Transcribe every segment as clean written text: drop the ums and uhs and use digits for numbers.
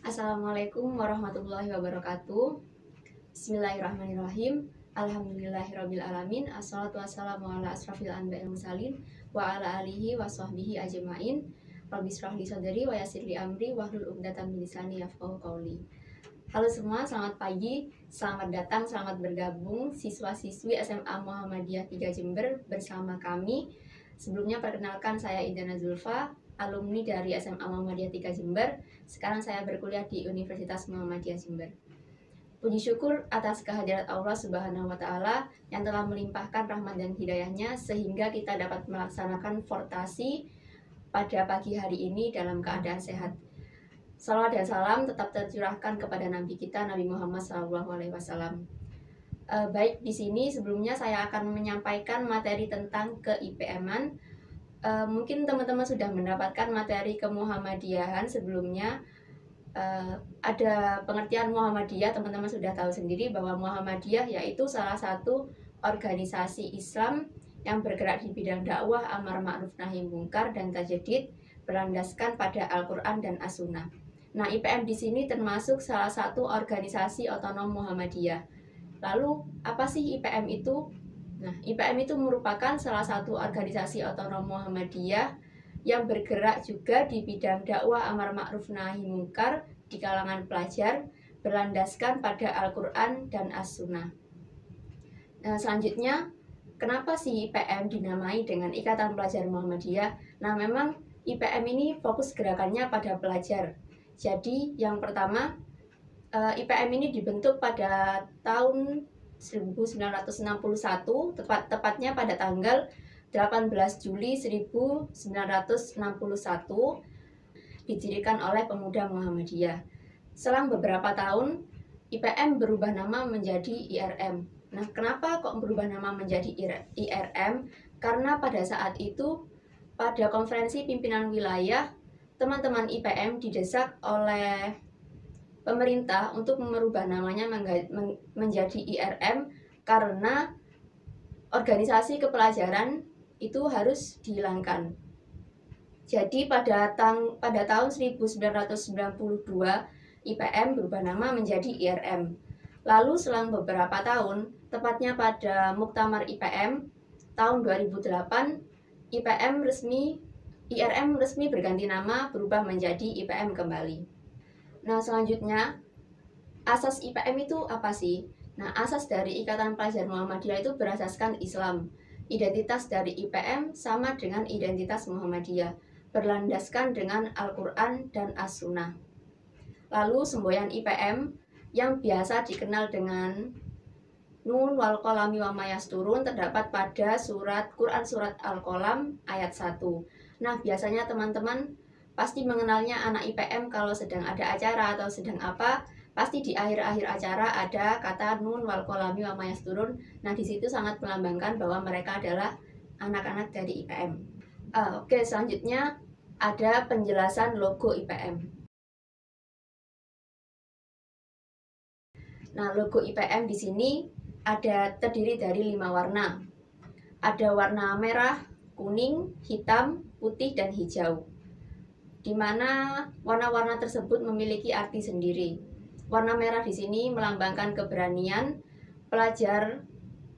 Assalamualaikum warahmatullahi wabarakatuh. Bismillahirrahmanirrahim. Alhamdulillahirabbil alamin. Assalatu wassalamu ala asrofil anbiya'il mursalin wa ala alihi wa sahbihi ajmain. Rabbi shrah li sadri wa yassir li amri wahlul 'uqdatam min lisani yafqahu qawli. Halo semua, selamat pagi, selamat datang, selamat bergabung siswa-siswi SMA Muhammadiyah 3 Jember bersama kami. Sebelumnya perkenalkan, saya Indana Zulfa, alumni dari SMA Muhammadiyah 3 Jember. Sekarang saya berkuliah di Universitas Muhammadiyah Jember. Puji syukur atas kehadirat Allah Subhanahu wa Ta'ala yang telah melimpahkan rahmat dan hidayahnya sehingga kita dapat melaksanakan fortasi pada pagi hari ini dalam keadaan sehat. Salawat dan salam tetap tercurahkan kepada Nabi kita, Nabi Muhammad SAW. Baik, di sini sebelumnya saya akan menyampaikan materi tentang ke-IPM-an. Mungkin teman-teman sudah mendapatkan materi kemuhammadiyahan sebelumnya. Ada pengertian Muhammadiyah, teman-teman sudah tahu sendiri bahwa Muhammadiyah yaitu salah satu organisasi Islam yang bergerak di bidang dakwah, amar ma'ruf nahi mungkar dan tajdid berlandaskan pada Al-Qur'an dan As-Sunnah. Nah, IPM di sini termasuk salah satu organisasi otonom Muhammadiyah. Lalu, apa sih IPM itu? Nah, IPM itu merupakan salah satu organisasi otonom Muhammadiyah yang bergerak juga di bidang dakwah amar ma'ruf nahi mungkar di kalangan pelajar berlandaskan pada Al-Qur'an dan As-Sunnah. Nah, selanjutnya, kenapa sih IPM dinamai dengan Ikatan Pelajar Muhammadiyah? Nah, memang IPM ini fokus gerakannya pada pelajar. Jadi, yang pertama, IPM ini dibentuk pada tahun 1961, tepatnya pada tanggal 18 Juli 1961, didirikan oleh pemuda Muhammadiyah. Selang beberapa tahun, IPM berubah nama menjadi IRM. Nah, kenapa kok berubah nama menjadi IRM? Karena pada saat itu, pada konferensi pimpinan wilayah, teman-teman IPM didesak oleh pemerintah untuk merubah namanya menjadi IRM karena organisasi kepelajaran itu harus dihilangkan. Jadi pada tahun 1992 IPM berubah nama menjadi IRM. Lalu selang beberapa tahun, tepatnya pada Muktamar IPM tahun 2008, IRM resmi berganti nama, berubah menjadi IPM kembali. Nah, selanjutnya, asas IPM itu apa sih? Nah, asas dari Ikatan Pelajar Muhammadiyah itu berasaskan Islam. Identitas dari IPM sama dengan identitas Muhammadiyah, berlandaskan dengan Al-Qur'an dan As-Sunnah. Lalu semboyan IPM yang biasa dikenal dengan Nun wal qalami wa ma yasturun terdapat pada Quran surat Al-Qalam ayat 1. Nah, biasanya teman-teman pasti mengenalnya anak IPM kalau sedang ada acara atau sedang apa, pasti di akhir-akhir acara ada kata Nun wal qalami wa ma yasturun. Nah, di situ sangat melambangkan bahwa mereka adalah anak-anak dari IPM. Oke, selanjutnya ada penjelasan logo IPM. Nah, logo IPM di sini terdiri dari 5 warna. Ada warna merah, kuning, hitam, putih, dan hijau. Di mana warna-warna tersebut memiliki arti sendiri. Warna merah di sini melambangkan keberanian. Pelajar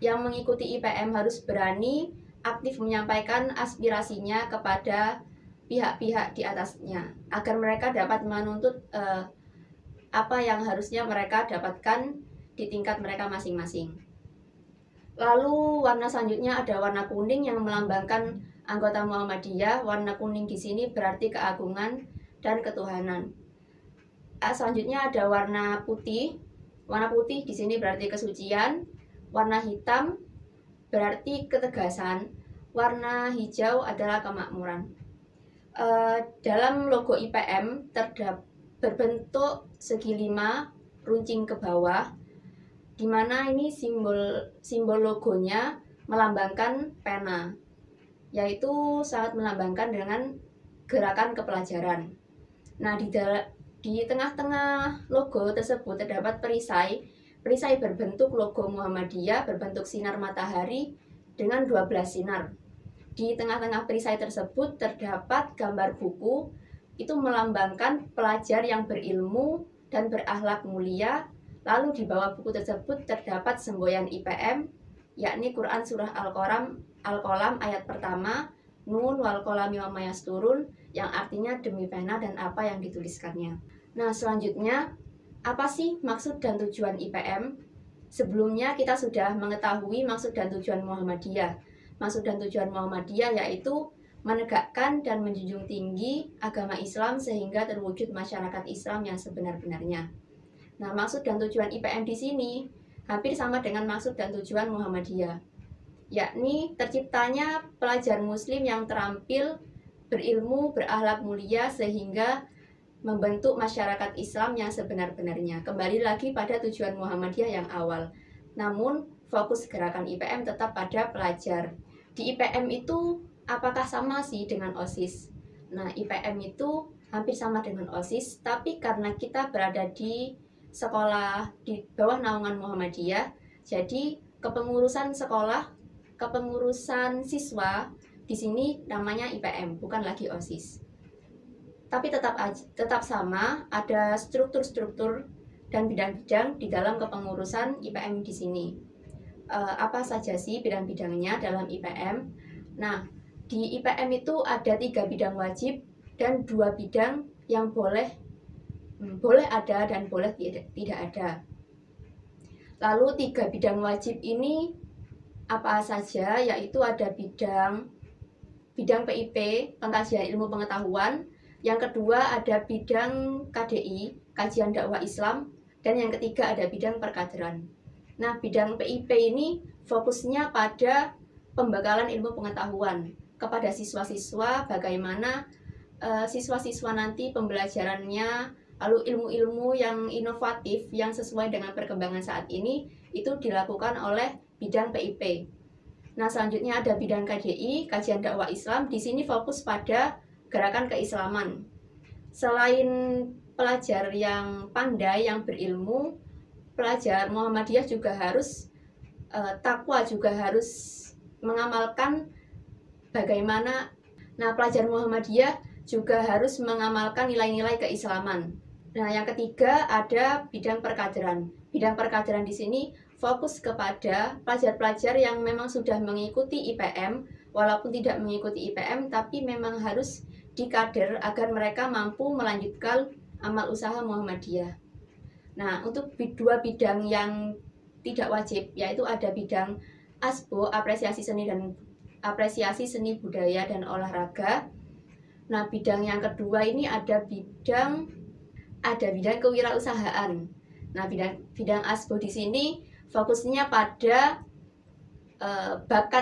yang mengikuti IPM harus berani aktif menyampaikan aspirasinya kepada pihak-pihak di atasnya agar mereka dapat menuntut apa yang harusnya mereka dapatkan di tingkat mereka masing-masing. Lalu warna selanjutnya ada warna kuning yang melambangkan anggota Muhammadiyah. Warna kuning di sini berarti keagungan dan ketuhanan. Selanjutnya ada warna putih. Warna putih di sini berarti kesucian. Warna hitam berarti ketegasan. Warna hijau adalah kemakmuran. Dalam logo IPM berbentuk segi 5 runcing ke bawah, di mana ini simbol logonya melambangkan pena, yaitu sangat melambangkan dengan gerakan kepelajaran. Nah, di tengah-tengah logo tersebut terdapat perisai berbentuk logo Muhammadiyah, berbentuk sinar matahari dengan 12 sinar. Di tengah-tengah perisai tersebut terdapat gambar buku itu melambangkan pelajar yang berilmu dan berakhlak mulia. Lalu di bawah buku tersebut terdapat semboyan IPM, yakni Quran Surah Al-Qalam ayat pertama, Nun wal qalami wa ma yasturun, yang artinya demi pena dan apa yang dituliskannya. Nah, selanjutnya, apa sih maksud dan tujuan IPM? Sebelumnya kita sudah mengetahui maksud dan tujuan Muhammadiyah. Maksud dan tujuan Muhammadiyah yaitu menegakkan dan menjunjung tinggi agama Islam sehingga terwujud masyarakat Islam yang sebenar-benarnya. Nah, maksud dan tujuan IPM di sini hampir sama dengan maksud dan tujuan Muhammadiyah, yakni terciptanya pelajar muslim yang terampil, berilmu, berakhlak mulia sehingga membentuk masyarakat Islam yang sebenar-benarnya. Kembali lagi pada tujuan Muhammadiyah yang awal. Namun, fokus gerakan IPM tetap pada pelajar. Di IPM itu apakah sama sih dengan OSIS? Nah, IPM itu hampir sama dengan OSIS, tapi karena kita berada di sekolah di bawah naungan Muhammadiyah, jadi kepengurusan sekolah, kepengurusan siswa di sini namanya IPM, bukan lagi OSIS. Tapi tetap sama, ada struktur-struktur dan bidang-bidang di dalam kepengurusan IPM di sini. Apa saja sih bidang-bidangnya dalam IPM? Nah, di IPM itu ada 3 bidang wajib dan 2 bidang yang boleh ada dan boleh tidak ada. Lalu 3 bidang wajib ini apa saja? Yaitu ada bidang PIP, pengkajian ilmu pengetahuan. Yang kedua ada bidang KDI, kajian dakwah Islam. Dan yang ketiga ada bidang perkaderan. Nah, bidang PIP ini fokusnya pada pembekalan ilmu pengetahuan kepada siswa-siswa, bagaimana siswa-siswa nanti pembelajarannya, lalu ilmu-ilmu yang inovatif yang sesuai dengan perkembangan saat ini itu dilakukan oleh bidang PIP. Nah, selanjutnya ada bidang KDI, kajian dakwah Islam. Di sini fokus pada gerakan keislaman. Selain pelajar yang pandai, yang berilmu, pelajar Muhammadiyah juga harus takwa, juga harus mengamalkan bagaimana. Nah, pelajar Muhammadiyah juga harus mengamalkan nilai-nilai keislaman. Nah, yang ketiga ada bidang perkaderan. Bidang perkaderan di sini fokus kepada pelajar-pelajar yang memang sudah mengikuti IPM, walaupun tidak mengikuti IPM, tapi memang harus dikader agar mereka mampu melanjutkan amal usaha Muhammadiyah. Nah, untuk 2 bidang yang tidak wajib, yaitu ada bidang ASBO, apresiasi seni budaya dan olahraga. Nah, bidang yang kedua ini ada bidang kewirausahaan. Nah, bidang ASBO di sini fokusnya pada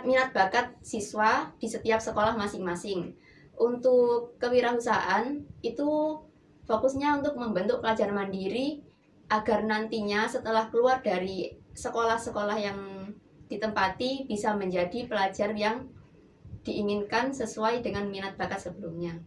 minat bakat siswa di setiap sekolah masing-masing. Untuk kewirausahaan itu fokusnya untuk membentuk pelajar mandiri agar nantinya setelah keluar dari sekolah-sekolah yang ditempati bisa menjadi pelajar yang diinginkan sesuai dengan minat bakat sebelumnya.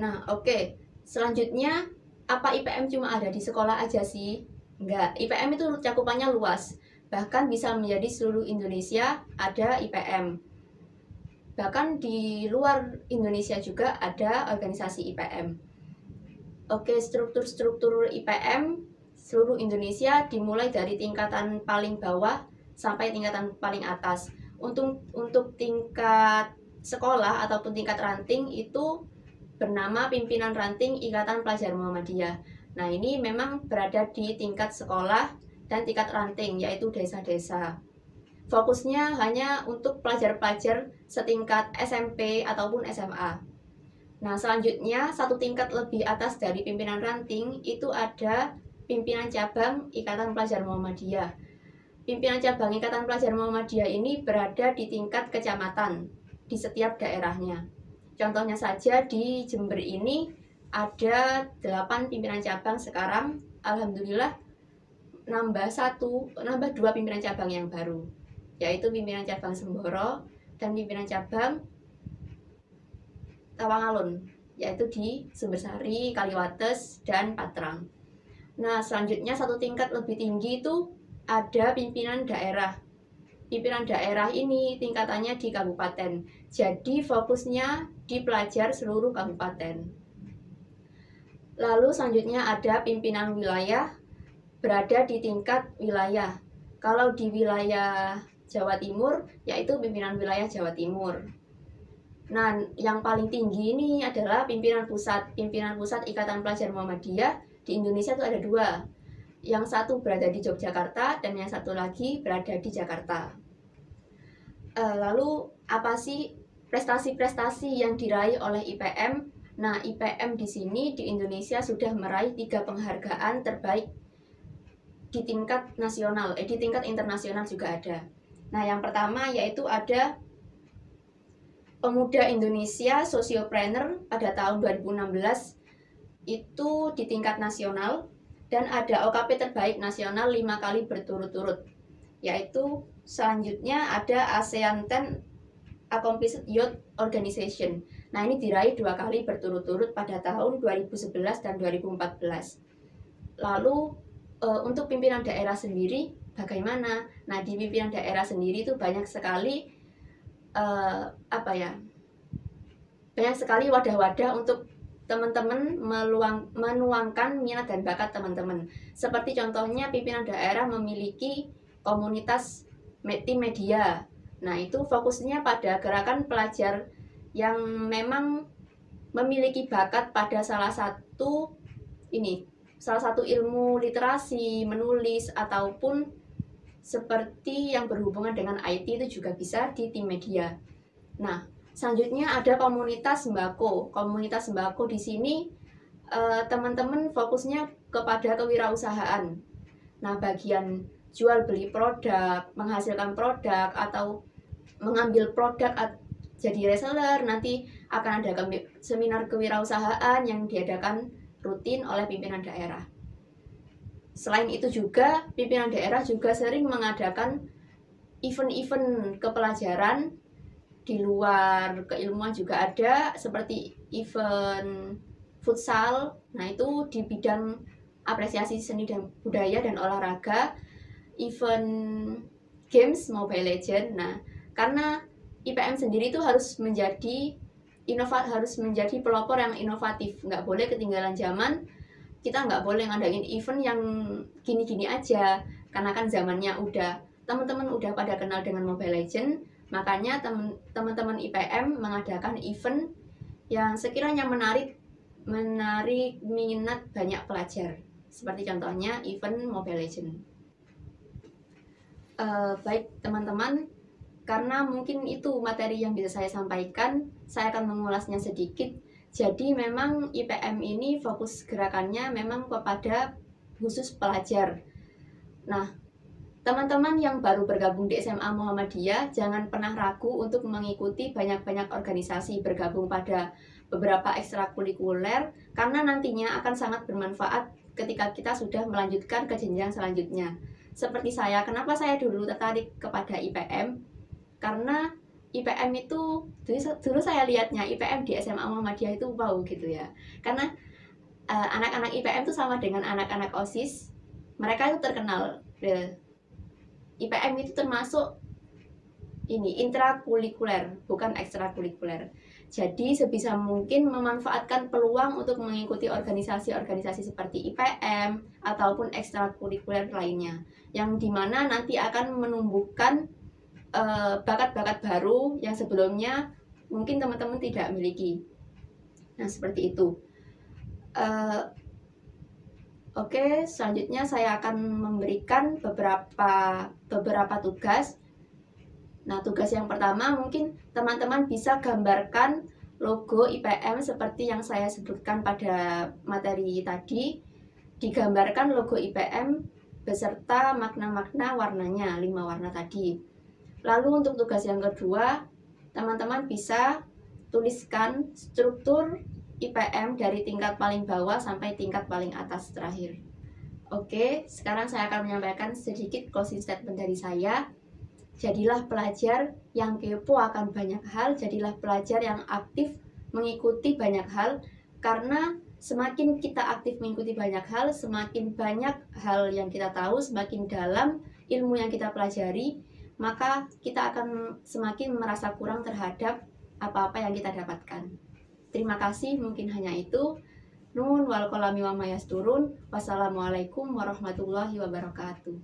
Nah, oke. Selanjutnya, apa IPM cuma ada di sekolah aja sih? Enggak, IPM itu cakupannya luas. Bahkan bisa menjadi seluruh Indonesia ada IPM. Bahkan di luar Indonesia juga ada organisasi IPM. Oke, struktur-struktur IPM seluruh Indonesia dimulai dari tingkatan paling bawah sampai tingkatan paling atas. Untuk tingkat sekolah ataupun tingkat ranting itu bernama Pimpinan Ranting Ikatan Pelajar Muhammadiyah. Nah, ini memang berada di tingkat sekolah dan tingkat ranting, yaitu desa-desa. Fokusnya hanya untuk pelajar-pelajar setingkat SMP ataupun SMA. Nah, selanjutnya 1 tingkat lebih atas dari pimpinan ranting itu ada Pimpinan Cabang Ikatan Pelajar Muhammadiyah. Pimpinan Cabang Ikatan Pelajar Muhammadiyah ini berada di tingkat kecamatan di setiap daerahnya. Contohnya saja di Jember ini ada 8 pimpinan cabang sekarang. Alhamdulillah nambah 2 pimpinan cabang yang baru, yaitu pimpinan cabang Semboro dan pimpinan cabang Tawangalun, yaitu di Sumbersari, Kaliwates, dan Patrang. Nah, selanjutnya 1 tingkat lebih tinggi itu ada pimpinan daerah. Pimpinan daerah ini tingkatannya di kabupaten. Jadi fokusnya di pelajar seluruh kabupaten. Lalu selanjutnya ada pimpinan wilayah berada di tingkat wilayah. Kalau di wilayah Jawa Timur, yaitu pimpinan wilayah Jawa Timur. Nah, yang paling tinggi ini adalah pimpinan pusat. Pimpinan pusat Ikatan Pelajar Muhammadiyah di Indonesia itu ada dua. Yang satu berada di Yogyakarta dan yang satu lagi berada di Jakarta. Lalu apa sih prestasi-prestasi yang diraih oleh IPM? Nah, IPM di sini di Indonesia sudah meraih 3 penghargaan terbaik di tingkat nasional, di tingkat internasional juga ada. Nah, yang pertama yaitu ada Pemuda Indonesia Sociopreneur pada tahun 2016 itu di tingkat nasional, dan ada OKP terbaik nasional 5 kali berturut-turut. Yaitu selanjutnya ada ASEAN 10 Accomplished Youth Organization. Nah, ini diraih 2 kali berturut-turut pada tahun 2011 dan 2014. Lalu untuk pimpinan daerah sendiri bagaimana? Nah, di pimpinan daerah sendiri itu banyak sekali banyak sekali wadah-wadah untuk teman-teman menuangkan minat dan bakat teman-teman. Seperti contohnya pimpinan daerah memiliki komunitas tim media. Nah, itu fokusnya pada gerakan pelajar yang memang memiliki bakat pada salah satu ilmu literasi, menulis, ataupun seperti yang berhubungan dengan IT itu juga bisa di tim media. Nah, selanjutnya ada komunitas sembako. Komunitas sembako di sini teman-teman fokusnya kepada kewirausahaan. Nah, bagian jual beli produk, menghasilkan produk, atau mengambil produk jadi reseller. Nanti akan ada seminar kewirausahaan yang diadakan rutin oleh pimpinan daerah. Selain itu juga, pimpinan daerah juga sering mengadakan event-event kepelajaran di luar keilmuan juga ada, seperti event futsal. Nah, itu di bidang apresiasi seni dan budaya dan olahraga, event games Mobile Legends. Nah, karena IPM sendiri itu harus menjadi pelopor yang inovatif, nggak boleh ketinggalan zaman. Kita nggak boleh ngadain event yang gini-gini aja, karena kan zamannya teman-teman udah pada kenal dengan Mobile Legends. Makanya teman-teman IPM mengadakan event yang sekiranya menarik minat banyak pelajar, seperti contohnya event Mobile Legends. Baik teman-teman, karena mungkin itu materi yang bisa saya sampaikan, saya akan mengulasnya sedikit. Jadi memang IPM ini fokus gerakannya memang kepada khusus pelajar. Nah, teman-teman yang baru bergabung di SMA Muhammadiyah, jangan pernah ragu untuk mengikuti banyak-banyak organisasi, bergabung pada beberapa ekstrakurikuler, karena nantinya akan sangat bermanfaat ketika kita sudah melanjutkan ke jenjang selanjutnya. Seperti saya, kenapa saya dulu tertarik kepada IPM? Karena IPM itu dulu saya lihatnya IPM di SMA Muhammadiyah itu wow gitu ya. Karena anak-anak IPM itu sama dengan anak-anak OSIS. Mereka itu terkenal. IPM itu termasuk intrakurikuler, bukan ekstrakurikuler. Jadi sebisa mungkin memanfaatkan peluang untuk mengikuti organisasi-organisasi seperti IPM ataupun ekstrakurikuler lainnya, yang dimana nanti akan menumbuhkan bakat-bakat baru yang sebelumnya mungkin teman-teman tidak miliki. Nah, seperti itu. Oke, selanjutnya saya akan memberikan beberapa tugas. Nah, tugas yang pertama mungkin teman-teman bisa gambarkan logo IPM seperti yang saya sebutkan pada materi tadi. Digambarkan logo IPM beserta makna-makna warnanya, 5 warna tadi. Lalu untuk tugas yang kedua, teman-teman bisa tuliskan struktur IPM dari tingkat paling bawah sampai tingkat paling atas terakhir. Oke, sekarang saya akan menyampaikan sedikit closing statement dari saya. Jadilah pelajar yang kepo akan banyak hal, jadilah pelajar yang aktif mengikuti banyak hal, karena semakin kita aktif mengikuti banyak hal, semakin banyak hal yang kita tahu, semakin dalam ilmu yang kita pelajari, maka kita akan semakin merasa kurang terhadap apa-apa yang kita dapatkan. Terima kasih, mungkin hanya itu. Nun wal kolami wa mayasturun. Wassalamualaikum warahmatullahi wabarakatuh.